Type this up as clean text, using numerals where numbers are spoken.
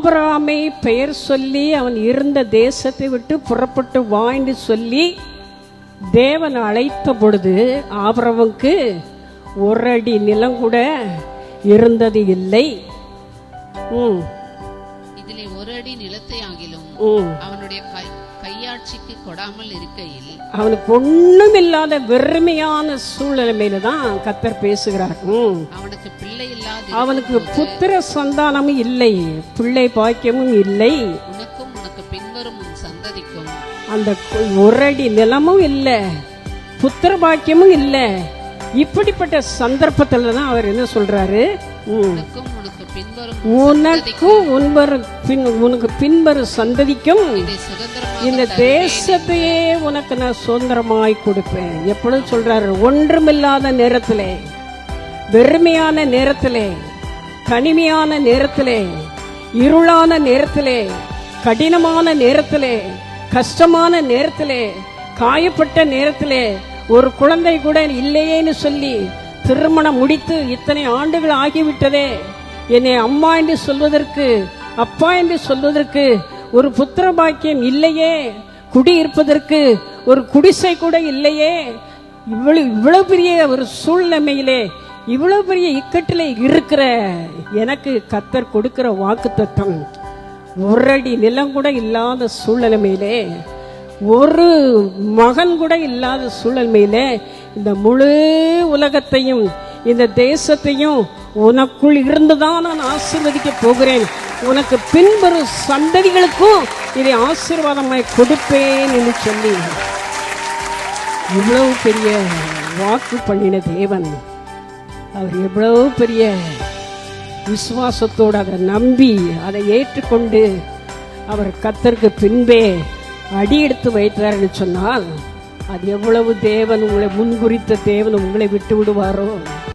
ஆபிரகாமை பெயர் சொல்லி அவன் இருந்த தேசத்தை விட்டு புறப்பட்டு வா என்று சொல்லி தேவன் அழைத்த பொழுது ஆபிரகாமுக்கு ஒரு அடி நிலம் கூட இருந்தது இல்லை. இதிலே ஒரு அடி நிலத்தை ஆகிலும் அவனுடைய கையாட்சிக்கு கொடாமல் இருக்கையில் அவனுக்கு ஒண்ணும் இல்லாத வெறுமையான சூழ்நிலையில தான் கர்த்தர் பேசுகிறார். அவனுக்கு பிள்ளை இல்லாத, அவனுக்கு புத்திர சந்தானமும் இல்லை, பிள்ளை பாக்கியமும் இல்லை, உனக்கும் உனக்கு பின்வரும் உன் சந்ததிக்கும் அந்த ஒரு அடி நிலமும் இல்லை, புத்திர பாக்கியமும் இல்லை. இப்படிப்பட்ட சந்தர்ப்பத்துல தான் அவர் என்ன சொல்றாரு, உனக்கும் உனக்கு பின்வரும் சந்ததிக்கும் இந்த தேசத்தையே உனக்கு நான் சுதந்திரமாய் கொடுப்பேன். எப்பொழுது சொல்றாரு, ஒன்றுமில்லாத நேரத்திலே, வெறுமையான நேரத்திலே, தனிமையான நேரத்திலே, இருளான நேரத்திலே, கடினமான நேரத்திலே, கஷ்டமான நேரத்திலே, காயப்பட்ட நேரத்திலே, ஒரு குழந்தை கூட இல்லையேன்னு சொல்லி திருமணம் முடித்து இத்தனை ஆண்டுகள் ஆகிவிட்டதே, என்னை அம்மா என்று சொல்வதற்கு, அப்பா என்று சொல்வதற்கு ஒரு புத்திர பாக்கியம் இல்லையே, குடியிருப்பதற்கு ஒரு குடிசை கூட இல்லையே, இவ்வளவு பெரிய ஒரு சூழ்நிலையிலே, இவ்வளவு பெரிய இக்கட்டிலே இருக்கிற எனக்கு கர்த்தர் கொடுக்கிற வாக்குத்தத்தம், ஒரு அடி நிலம் கூட இல்லாத சூழ்நிலையிலே, ஒரு மகன் கூட இல்லாத சூழ்நிலையிலே இந்த முழு உலகத்தையும் இந்த தேசத்தையும் உனக்குள் இருந்துதான் நான் ஆசீர்வதிக்க போகிறேன், உனக்கு பின்வரும் சந்ததிகளுக்கும் இதை ஆசீர்வாதமாய் கொடுப்பேன் என்று சொல்லி இவ்வளவு பெரிய வாக்கு பண்ணின தேவன், அவர் எவ்வளவு பெரிய விசுவாசத்தோடு அதை நம்பி அதை ஏற்றுக்கொண்டு அவர் கர்த்தருக்கு பின்பே அடி எடுத்து வைத்தார் என்று சொன்னால், அது எவ்வளவு தேவன் உங்களை முன்குறித்த தேவன் உங்களை விட்டு விடுவாரோ.